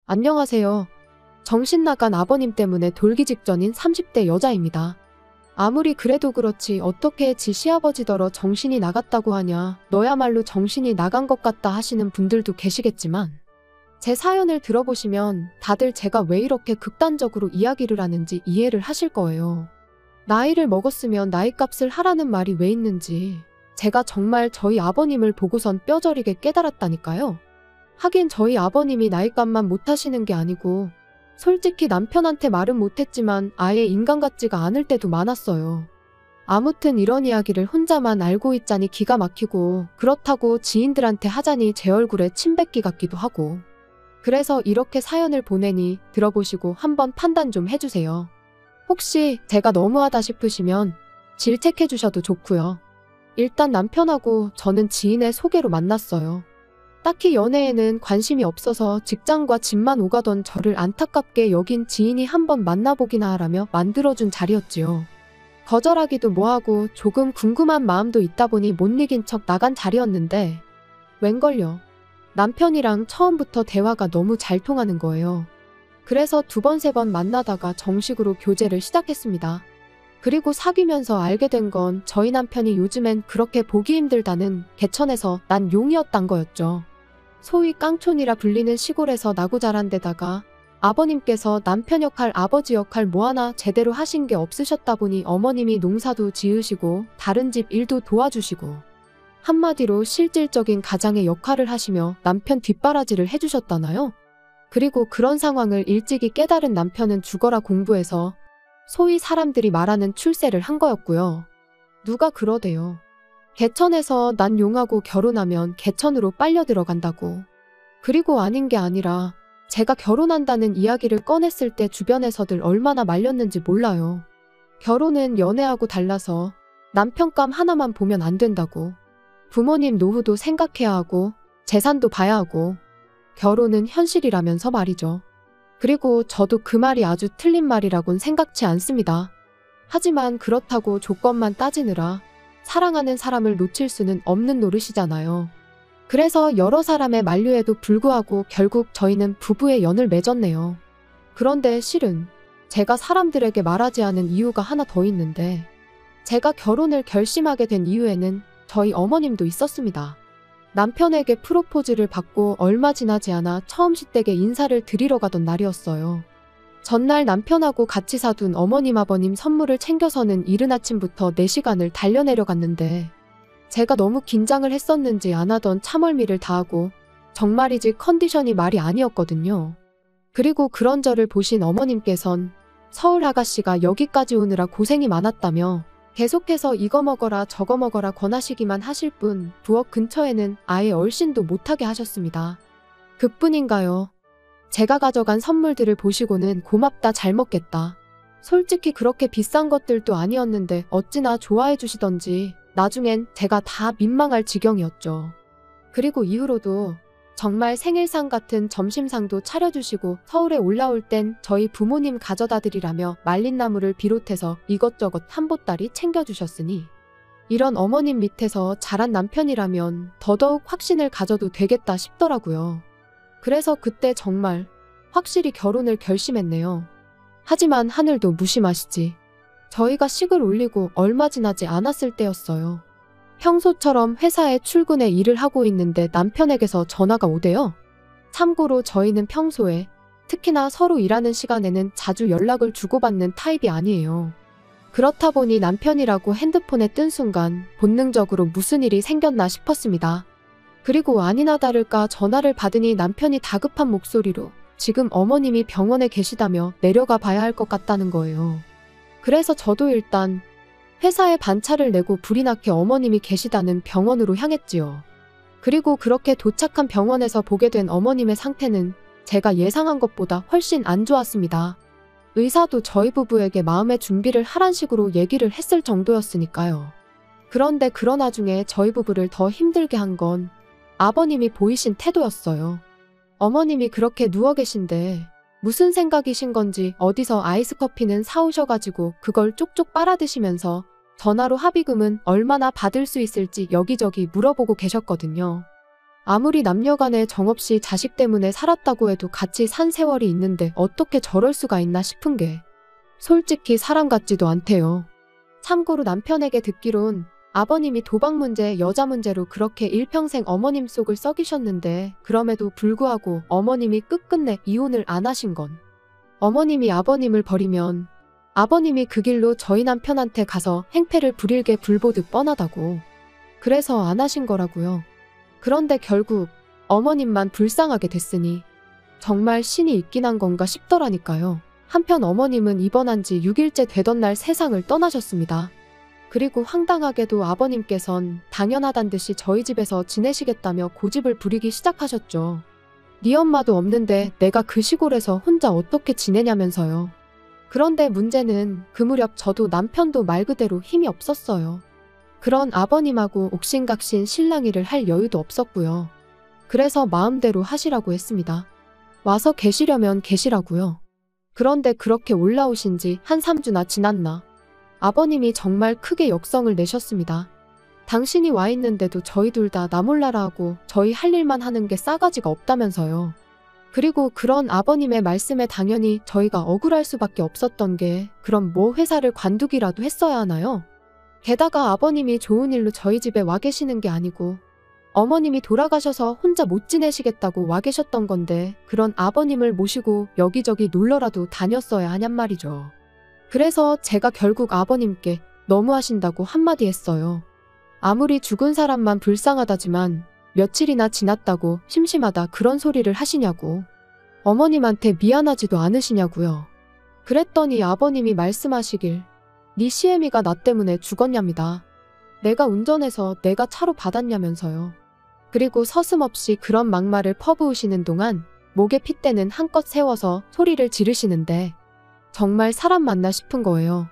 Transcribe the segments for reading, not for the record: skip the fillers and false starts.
안녕하세요. 정신 나간 아버님 때문에 돌기 직전인 30대 여자입니다. 아무리 그래도 그렇지 어떻게 지 시아버지더러 정신이 나갔다고 하냐, 너야말로 정신이 나간 것 같다 하시는 분들도 계시겠지만 제 사연을 들어보시면 다들 제가 왜 이렇게 극단적으로 이야기를 하는지 이해를 하실 거예요. 나이를 먹었으면 나이값을 하라는 말이 왜 있는지 제가 정말 저희 아버님을 보고선 뼈저리게 깨달았다니까요. 하긴 저희 아버님이 나이값만 못하시는 게 아니고 솔직히 남편한테 말은 못했지만 아예 인간 같지가 않을 때도 많았어요. 아무튼 이런 이야기를 혼자만 알고 있자니 기가 막히고, 그렇다고 지인들한테 하자니 제 얼굴에 침 뱉기 같기도 하고, 그래서 이렇게 사연을 보내니 들어보시고 한번 판단 좀 해주세요. 혹시 제가 너무하다 싶으시면 질책해 주셔도 좋고요. 일단 남편하고 저는 지인의 소개로 만났어요. 딱히 연애에는 관심이 없어서 직장과 집만 오가던 저를 안타깝게 여긴 지인이 한번 만나보기나 하라며 만들어준 자리였지요. 거절하기도 뭐하고 조금 궁금한 마음도 있다 보니 못 이긴 척 나간 자리였는데 웬걸요. 남편이랑 처음부터 대화가 너무 잘 통하는 거예요. 그래서 2번, 3번 만나다가 정식으로 교제를 시작했습니다. 그리고 사귀면서 알게 된 건 저희 남편이 요즘엔 그렇게 보기 힘들다는 개천에서 난 용이었단 거였죠. 소위 깡촌이라 불리는 시골에서 나고 자란 데다가 아버님께서 남편 역할, 아버지 역할 뭐 하나 제대로 하신 게 없으셨다 보니 어머님이 농사도 지으시고 다른 집 일도 도와주시고 한마디로 실질적인 가장의 역할을 하시며 남편 뒷바라지를 해주셨다나요? 그리고 그런 상황을 일찍이 깨달은 남편은 죽어라 공부해서 소위 사람들이 말하는 출세를 한 거였고요. 누가 그러대요. 개천에서 난 용하고 결혼하면 개천으로 빨려 들어간다고. 그리고 아닌 게 아니라 제가 결혼한다는 이야기를 꺼냈을 때 주변에서들 얼마나 말렸는지 몰라요. 결혼은 연애하고 달라서 남편감 하나만 보면 안 된다고. 부모님 노후도 생각해야 하고 재산도 봐야 하고 결혼은 현실이라면서 말이죠. 그리고 저도 그 말이 아주 틀린 말이라곤 생각치 않습니다. 하지만 그렇다고 조건만 따지느라 사랑하는 사람을 놓칠 수는 없는 노릇이잖아요. 그래서 여러 사람의 만류에도 불구하고 결국 저희는 부부의 연을 맺었네요. 그런데 실은 제가 사람들에게 말하지 않은 이유가 하나 더 있는데, 제가 결혼을 결심하게 된 이유에는 저희 어머님도 있었습니다. 남편에게 프로포즈를 받고 얼마 지나지 않아 처음 시댁에 인사를 드리러 가던 날이었어요. 전날 남편하고 같이 사둔 어머님 아버님 선물을 챙겨서는 이른 아침부터 4시간을 달려내려갔는데 제가 너무 긴장을 했었는지 안 하던 참을미를 다하고 정말이지 컨디션이 말이 아니었거든요. 그리고 그런 저를 보신 어머님께선 서울 아가씨가 여기까지 오느라 고생이 많았다며 계속해서 이거 먹어라 저거 먹어라 권하시기만 하실 뿐 부엌 근처에는 아예 얼씬도 못하게 하셨습니다. 그뿐인가요? 제가 가져간 선물들을 보시고는 고맙다 잘 먹겠다. 솔직히 그렇게 비싼 것들도 아니었는데 어찌나 좋아해 주시던지 나중엔 제가 다 민망할 지경이었죠. 그리고 이후로도 정말 생일상 같은 점심상도 차려주시고 서울에 올라올 땐 저희 부모님 가져다 드리라며 말린 나물을 비롯해서 이것저것 한 보따리 챙겨주셨으니 이런 어머님 밑에서 자란 남편이라면 더더욱 확신을 가져도 되겠다 싶더라고요. 그래서 그때 정말 확실히 결혼을 결심했네요. 하지만 하늘도 무심하시지. 저희가 식을 올리고 얼마 지나지 않았을 때였어요. 평소처럼 회사에 출근해 일을 하고 있는데 남편에게서 전화가 오대요. 참고로 저희는 평소에 특히나 서로 일하는 시간에는 자주 연락을 주고받는 타입이 아니에요. 그렇다 보니 남편이라고 핸드폰에 뜬 순간 본능적으로 무슨 일이 생겼나 싶었습니다. 그리고 아니나 다를까 전화를 받으니 남편이 다급한 목소리로 지금 어머님이 병원에 계시다며 내려가 봐야 할 것 같다는 거예요. 그래서 저도 일단 회사에 반차를 내고 불이 나게 어머님이 계시다는 병원으로 향했지요. 그리고 그렇게 도착한 병원에서 보게 된 어머님의 상태는 제가 예상한 것보다 훨씬 안 좋았습니다. 의사도 저희 부부에게 마음의 준비를 하란 식으로 얘기를 했을 정도였으니까요. 그런데 그런 와중에 저희 부부를 더 힘들게 한 건 아버님이 보이신 태도였어요. 어머님이 그렇게 누워 계신데 무슨 생각이신 건지 어디서 아이스 커피는 사오셔가지고 그걸 쪽쪽 빨아드시면서 전화로 합의금은 얼마나 받을 수 있을지 여기저기 물어보고 계셨거든요. 아무리 남녀간에 정없이 자식 때문에 살았다고 해도 같이 산 세월이 있는데 어떻게 저럴 수가 있나 싶은 게 솔직히 사람 같지도 않대요. 참고로 남편에게 듣기론 아버님이 도박 문제, 여자 문제로 그렇게 일평생 어머님 속을 썩이셨는데 그럼에도 불구하고 어머님이 끝끝내 이혼을 안 하신 건 어머님이 아버님을 버리면 아버님이 그 길로 저희 남편한테 가서 행패를 부릴 게 불보듯 뻔하다고. 그래서 안 하신 거라고요. 그런데 결국 어머님만 불쌍하게 됐으니 정말 신이 있긴 한 건가 싶더라니까요. 한편 어머님은 입원한 지 6일째 되던 날 세상을 떠나셨습니다. 그리고 황당하게도 아버님께선 당연하단 듯이 저희 집에서 지내시겠다며 고집을 부리기 시작하셨죠. 네 엄마도 없는데 내가 그 시골에서 혼자 어떻게 지내냐면서요. 그런데 문제는 그 무렵 저도 남편도 말 그대로 힘이 없었어요. 그런 아버님하고 옥신각신 실랑이를 할 여유도 없었고요. 그래서 마음대로 하시라고 했습니다. 와서 계시려면 계시라고요. 그런데 그렇게 올라오신 지 한 3주나 지났나 아버님이 정말 크게 역성을 내셨습니다. 당신이 와 있는데도 저희 둘 다 나 몰라라 하고 저희 할 일만 하는 게 싸가지가 없다면서요. 그리고 그런 아버님의 말씀에 당연히 저희가 억울할 수밖에 없었던 게 그럼 뭐 회사를 관두기라도 했어야 하나요? 게다가 아버님이 좋은 일로 저희 집에 와 계시는 게 아니고 어머님이 돌아가셔서 혼자 못 지내시겠다고 와 계셨던 건데 그런 아버님을 모시고 여기저기 놀러라도 다녔어야 하냔 말이죠. 그래서 제가 결국 아버님께 너무하신다고 한마디 했어요. 아무리 죽은 사람만 불쌍하다지만 며칠이나 지났다고 심심하다 그런 소리를 하시냐고. 어머님한테 미안하지도 않으시냐고요. 그랬더니 아버님이 말씀하시길 네 시애미가 나 때문에 죽었냐입니다. 내가 운전해서 내가 차로 받았냐면서요. 그리고 서슴없이 그런 막말을 퍼부으시는 동안 목에 핏대는 한껏 세워서 소리를 지르시는데 정말 사람 맞나 싶은 거예요.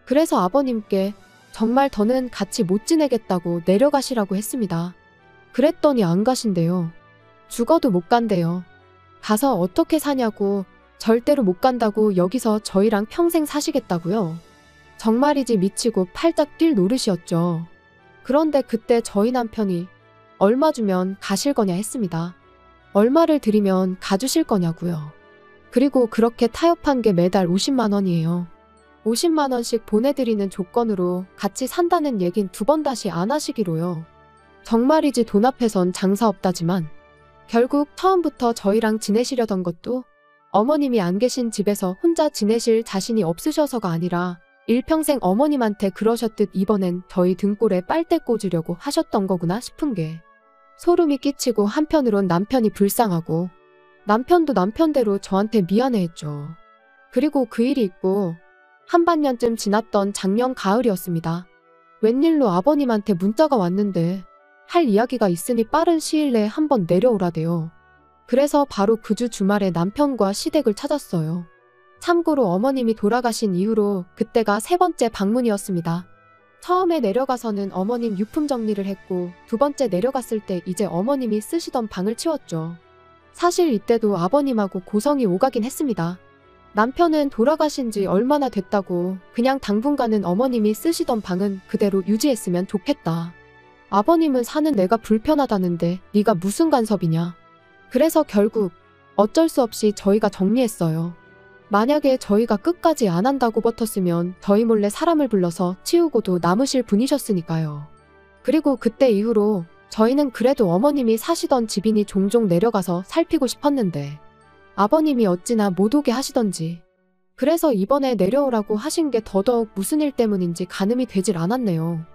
그래서 아버님께 정말 더는 같이 못 지내겠다고 내려가시라고 했습니다. 그랬더니 안 가신대요. 죽어도 못 간대요. 가서 어떻게 사냐고 절대로 못 간다고 여기서 저희랑 평생 사시겠다고요. 정말이지 미치고 팔짝 뛸 노릇이었죠. 그런데 그때 저희 남편이 얼마 주면 가실 거냐 했습니다. 얼마를 드리면 가주실 거냐고요. 그리고 그렇게 타협한 게 매달 50만 원이에요. 50만 원씩 보내드리는 조건으로 같이 산다는 얘긴 두 번 다시 안 하시기로요. 정말이지 돈 앞에선 장사 없다지만 결국 처음부터 저희랑 지내시려던 것도 어머님이 안 계신 집에서 혼자 지내실 자신이 없으셔서가 아니라 일평생 어머님한테 그러셨듯 이번엔 저희 등골에 빨대 꽂으려고 하셨던 거구나 싶은 게 소름이 끼치고 한편으론 남편이 불쌍하고 남편도 남편대로 저한테 미안해했죠. 그리고 그 일이 있고 한반년쯤 지났던 작년 가을이었습니다. 웬일로 아버님한테 문자가 왔는데 할 이야기가 있으니 빠른 시일 내에 한번 내려오라대요. 그래서 바로 그 주 주말에 남편과 시댁을 찾았어요. 참고로 어머님이 돌아가신 이후로 그때가 3번째 방문이었습니다. 처음에 내려가서는 어머님 유품 정리를 했고 2번째 내려갔을 때 이제 어머님이 쓰시던 방을 치웠죠. 사실 이때도 아버님하고 고성이 오가긴 했습니다. 남편은 돌아가신 지 얼마나 됐다고 그냥 당분간은 어머님이 쓰시던 방은 그대로 유지했으면 좋겠다. 아버님은 사는 내가 불편하다는데 네가 무슨 간섭이냐. 그래서 결국 어쩔 수 없이 저희가 정리했어요. 만약에 저희가 끝까지 안 한다고 버텼으면 저희 몰래 사람을 불러서 치우고도 남으실 분이셨으니까요. 그리고 그때 이후로 저희는 그래도 어머님이 사시던 집이니 종종 내려가서 살피고 싶었는데 아버님이 어찌나 못 오게 하시던지 그래서 이번에 내려오라고 하신 게 더더욱 무슨 일 때문인지 가늠이 되질 않았네요.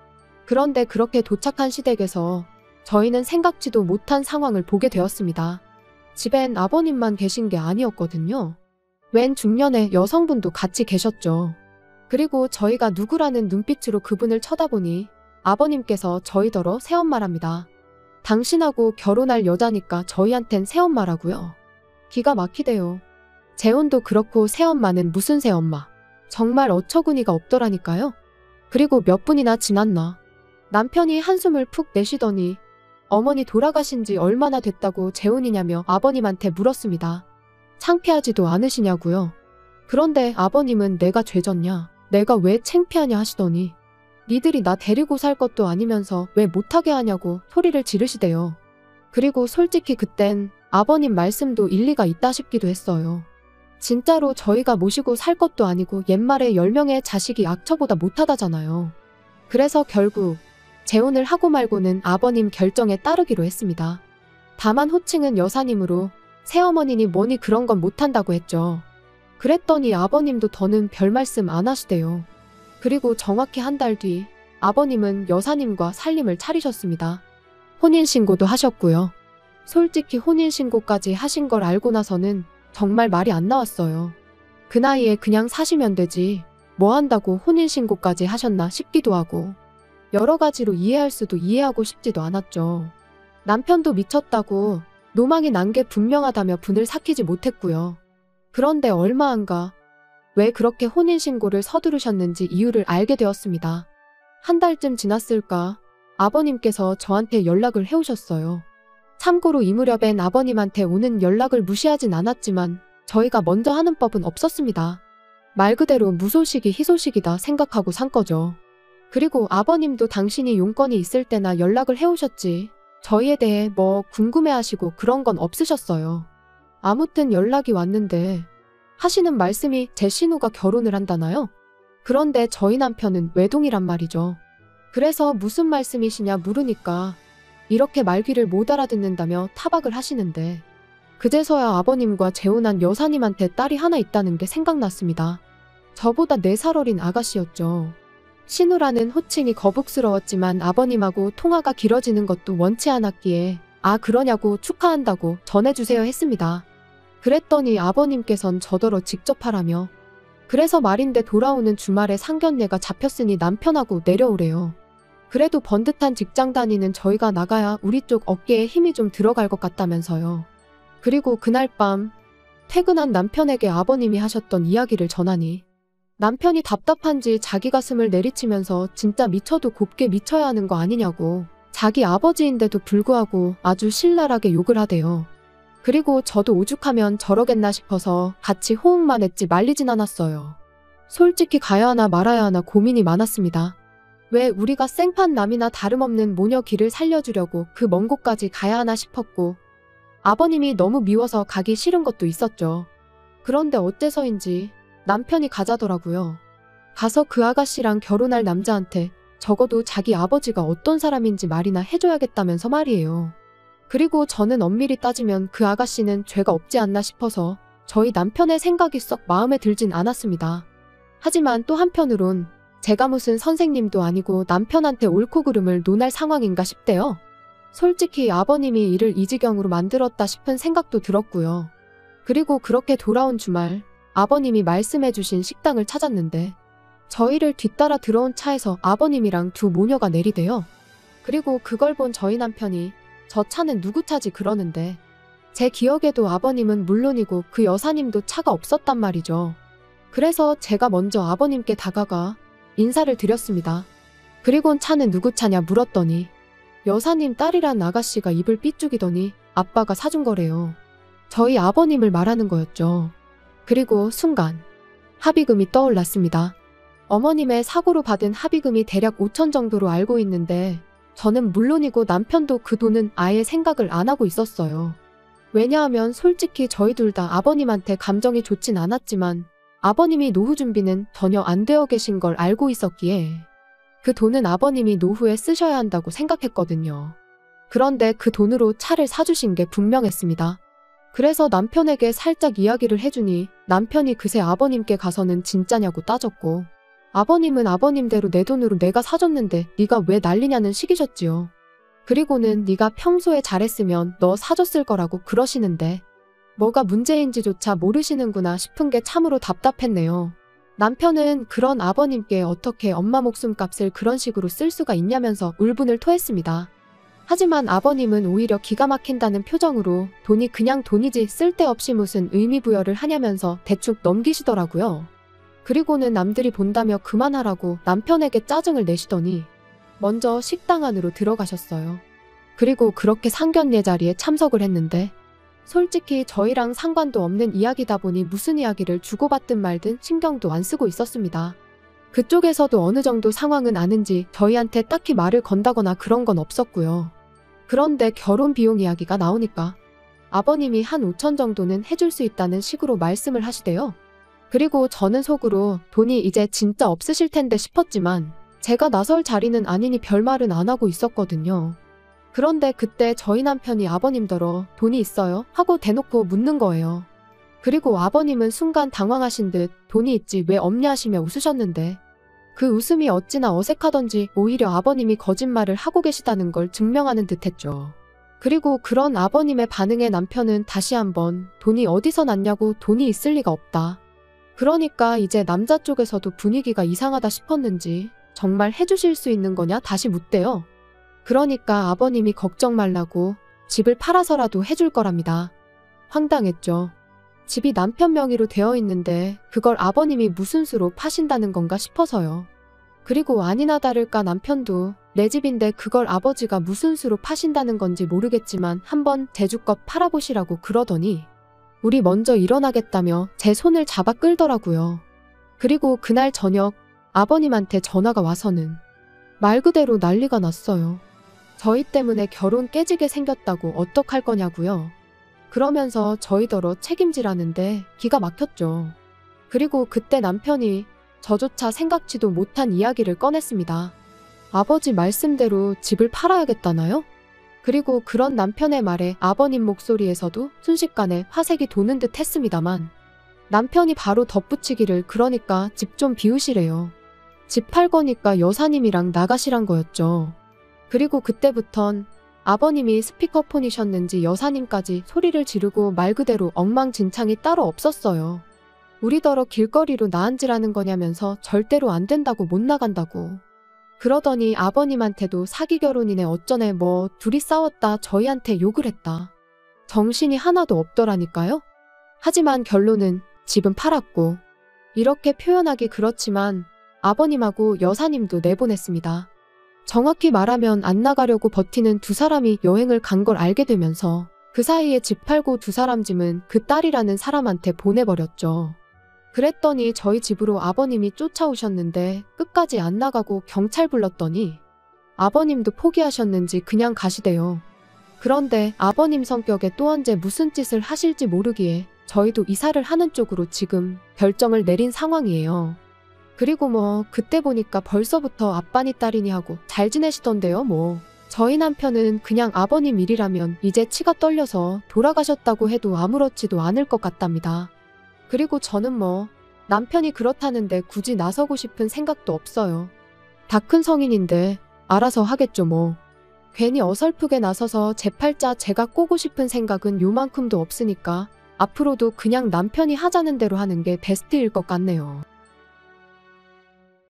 그런데 그렇게 도착한 시댁에서 저희는 생각지도 못한 상황을 보게 되었습니다. 집엔 아버님만 계신 게 아니었거든요. 웬 중년의 여성분도 같이 계셨죠. 그리고 저희가 누구라는 눈빛으로 그분을 쳐다보니 아버님께서 저희더러 새엄마랍니다. 당신하고 결혼할 여자니까 저희한텐 새엄마라고요. 기가 막히대요. 재혼도 그렇고 새엄마는 무슨 새엄마. 정말 어처구니가 없더라니까요. 그리고 몇 분이나 지났나 남편이 한숨을 푹 내쉬더니 어머니 돌아가신 지 얼마나 됐다고 재혼이냐며 아버님한테 물었습니다. 창피하지도 않으시냐고요. 그런데 아버님은 내가 죄졌냐, 내가 왜 창피하냐 하시더니 니들이 나 데리고 살 것도 아니면서 왜 못하게 하냐고 소리를 지르시대요. 그리고 솔직히 그땐 아버님 말씀도 일리가 있다 싶기도 했어요. 진짜로 저희가 모시고 살 것도 아니고 옛말에 10명의 자식이 악처보다 못하다잖아요. 그래서 결국 재혼을 하고 말고는 아버님 결정에 따르기로 했습니다. 다만 호칭은 여사님으로 새어머니니 뭐니 그런 건 못한다고 했죠. 그랬더니 아버님도 더는 별 말씀 안 하시대요. 그리고 정확히 한 달 뒤 아버님은 여사님과 살림을 차리셨습니다. 혼인신고도 하셨고요. 솔직히 혼인신고까지 하신 걸 알고 나서는 정말 말이 안 나왔어요. 그 나이에 그냥 사시면 되지 뭐 한다고 혼인신고까지 하셨나 싶기도 하고 여러 가지로 이해할 수도 이해하고 싶지도 않았죠. 남편도 미쳤다고 노망이 난 게 분명하다며 분을 삭히지 못했고요. 그런데 얼마 안가 왜 그렇게 혼인신고를 서두르셨는지 이유를 알게 되었습니다. 한 달쯤 지났을까 아버님께서 저한테 연락을 해오셨어요. 참고로 이 무렵엔 아버님한테 오는 연락을 무시하진 않았지만 저희가 먼저 하는 법은 없었습니다. 말 그대로 무소식이 희소식이다 생각하고 산 거죠. 그리고 아버님도 당신이 용건이 있을 때나 연락을 해오셨지 저희에 대해 뭐 궁금해하시고 그런 건 없으셨어요. 아무튼 연락이 왔는데 하시는 말씀이 제 신우가 결혼을 한다나요? 그런데 저희 남편은 외동이란 말이죠. 그래서 무슨 말씀이시냐 물으니까 이렇게 말귀를 못 알아듣는다며 타박을 하시는데 그제서야 아버님과 재혼한 여사님한테 딸이 하나 있다는 게 생각났습니다. 저보다 4살 어린 아가씨였죠. 신우라는 호칭이 거북스러웠지만 아버님하고 통화가 길어지는 것도 원치 않았기에 아 그러냐고 축하한다고 전해주세요 했습니다. 그랬더니 아버님께선 저더러 직접 하라며 그래서 말인데 돌아오는 주말에 상견례가 잡혔으니 남편하고 내려오래요. 그래도 번듯한 직장 다니는 저희가 나가야 우리 쪽 어깨에 힘이 좀 들어갈 것 같다면서요. 그리고 그날 밤 퇴근한 남편에게 아버님이 하셨던 이야기를 전하니 남편이 답답한지 자기 가슴을 내리치면서 진짜 미쳐도 곱게 미쳐야 하는 거 아니냐고 자기 아버지인데도 불구하고 아주 신랄하게 욕을 하대요. 그리고 저도 오죽하면 저러겠나 싶어서 같이 호응만 했지 말리진 않았어요. 솔직히 가야 하나 말아야 하나 고민이 많았습니다. 왜 우리가 생판 남이나 다름없는 모녀 길을 살려주려고 그 먼 곳까지 가야 하나 싶었고 아버님이 너무 미워서 가기 싫은 것도 있었죠. 그런데 어째서인지 남편이 가자더라고요. 가서 그 아가씨랑 결혼할 남자한테 적어도 자기 아버지가 어떤 사람인지 말이나 해줘야겠다면서 말이에요. 그리고 저는 엄밀히 따지면 그 아가씨는 죄가 없지 않나 싶어서 저희 남편의 생각이 썩 마음에 들진 않았습니다. 하지만 또 한편으론 제가 무슨 선생님도 아니고 남편한테 옳고 그름을 논할 상황인가 싶대요. 솔직히 아버님이 이를 이 지경으로 만들었다 싶은 생각도 들었고요. 그리고 그렇게 돌아온 주말 아버님이 말씀해주신 식당을 찾았는데 저희를 뒤따라 들어온 차에서 아버님이랑 두 모녀가 내리대요. 그리고 그걸 본 저희 남편이 저 차는 누구 차지 그러는데 제 기억에도 아버님은 물론이고 그 여사님도 차가 없었단 말이죠. 그래서 제가 먼저 아버님께 다가가 인사를 드렸습니다. 그리곤 차는 누구 차냐 물었더니 여사님 딸이란 아가씨가 입을 삐죽이더니 아빠가 사준 거래요. 저희 아버님을 말하는 거였죠. 그리고 순간 합의금이 떠올랐습니다. 어머님의 사고로 받은 합의금이 대략 5천 정도로 알고 있는데 저는 물론이고 남편도 그 돈은 아예 생각을 안 하고 있었어요. 왜냐하면 솔직히 저희 둘 다 아버님한테 감정이 좋진 않았지만 아버님이 노후 준비는 전혀 안 되어 계신 걸 알고 있었기에 그 돈은 아버님이 노후에 쓰셔야 한다고 생각했거든요. 그런데 그 돈으로 차를 사주신 게 분명했습니다. 그래서 남편에게 살짝 이야기를 해주니 남편이 그새 아버님께 가서는 진짜냐고 따졌고 아버님은 아버님대로 내 돈으로 내가 사줬는데 네가 왜 난리냐는 식이셨지요. 그리고는 네가 평소에 잘했으면 너 사줬을 거라고 그러시는데 뭐가 문제인지조차 모르시는구나 싶은 게 참으로 답답했네요. 남편은 그런 아버님께 어떻게 엄마 목숨값을 그런 식으로 쓸 수가 있냐면서 울분을 토했습니다. 하지만 아버님은 오히려 기가 막힌다는 표정으로 돈이 그냥 돈이지 쓸데없이 무슨 의미부여를 하냐면서 대충 넘기시더라고요. 그리고는 남들이 본다며 그만하라고 남편에게 짜증을 내시더니 먼저 식당 안으로 들어가셨어요. 그리고 그렇게 상견례 자리에 참석을 했는데 솔직히 저희랑 상관도 없는 이야기다 보니 무슨 이야기를 주고받든 말든 신경도 안 쓰고 있었습니다. 그쪽에서도 어느 정도 상황은 아는지 저희한테 딱히 말을 건다거나 그런 건 없었고요. 그런데 결혼 비용 이야기가 나오니까 아버님이 한 5천 정도는 해줄 수 있다는 식으로 말씀을 하시대요. 그리고 저는 속으로 돈이 이제 진짜 없으실 텐데 싶었지만 제가 나설 자리는 아니니 별말은 안 하고 있었거든요. 그런데 그때 저희 남편이 아버님더러 돈이 있어요? 하고 대놓고 묻는 거예요. 그리고 아버님은 순간 당황하신 듯 돈이 있지 왜 없냐 하시며 웃으셨는데 그 웃음이 어찌나 어색하던지 오히려 아버님이 거짓말을 하고 계시다는 걸 증명하는 듯했죠. 그리고 그런 아버님의 반응에 남편은 다시 한번 돈이 어디서 났냐고 돈이 있을 리가 없다. 그러니까 이제 남자 쪽에서도 분위기가 이상하다 싶었는지 정말 해주실 수 있는 거냐 다시 묻대요. 그러니까 아버님이 걱정 말라고 집을 팔아서라도 해줄 거랍니다. 황당했죠. 집이 남편 명의로 되어 있는데 그걸 아버님이 무슨 수로 파신다는 건가 싶어서요. 그리고 아니나 다를까 남편도 내 집인데 그걸 아버지가 무슨 수로 파신다는 건지 모르겠지만 한번 제주껏 팔아보시라고 그러더니 우리 먼저 일어나겠다며 제 손을 잡아 끌더라고요. 그리고 그날 저녁 아버님한테 전화가 와서는 말 그대로 난리가 났어요. 저희 때문에 결혼 깨지게 생겼다고 어떡할 거냐고요. 그러면서 저희더러 책임지라는데 기가 막혔죠. 그리고 그때 남편이 저조차 생각지도 못한 이야기를 꺼냈습니다. 아버지 말씀대로 집을 팔아야겠다나요? 그리고 그런 남편의 말에 아버님 목소리에서도 순식간에 화색이 도는 듯 했습니다만 남편이 바로 덧붙이기를 그러니까 집 좀 비우시래요. 집 팔 거니까 여사님이랑 나가시란 거였죠. 그리고 그때부턴 아버님이 스피커폰이셨는지 여사님까지 소리를 지르고 말 그대로 엉망진창이 따로 없었어요. 우리더러 길거리로 나앉으라는 거냐면서 절대로 안 된다고 못 나간다고. 그러더니 아버님한테도 사기 결혼이네 어쩌네 뭐 둘이 싸웠다 저희한테 욕을 했다. 정신이 하나도 없더라니까요. 하지만 결론은 집은 팔았고 이렇게 표현하기 그렇지만 아버님하고 여사님도 내보냈습니다. 정확히 말하면 안 나가려고 버티는 두 사람이 여행을 간 걸 알게 되면서 그 사이에 집 팔고 두 사람 짐은 그 딸이라는 사람한테 보내버렸죠. 그랬더니 저희 집으로 아버님이 쫓아오셨는데 끝까지 안 나가고 경찰 불렀더니 아버님도 포기하셨는지 그냥 가시대요. 그런데 아버님 성격에 또 언제 무슨 짓을 하실지 모르기에 저희도 이사를 하는 쪽으로 지금 결정을 내린 상황이에요. 그리고 뭐 그때 보니까 벌써부터 아빠니 딸이니 하고 잘 지내시던데요 뭐. 저희 남편은 그냥 아버님 일이라면 이제 치가 떨려서 돌아가셨다고 해도 아무렇지도 않을 것 같답니다. 그리고 저는 뭐 남편이 그렇다는데 굳이 나서고 싶은 생각도 없어요. 다 큰 성인인데 알아서 하겠죠 뭐. 괜히 어설프게 나서서 제 팔자 제가 꼬고 싶은 생각은 요만큼도 없으니까 앞으로도 그냥 남편이 하자는 대로 하는 게 베스트일 것 같네요.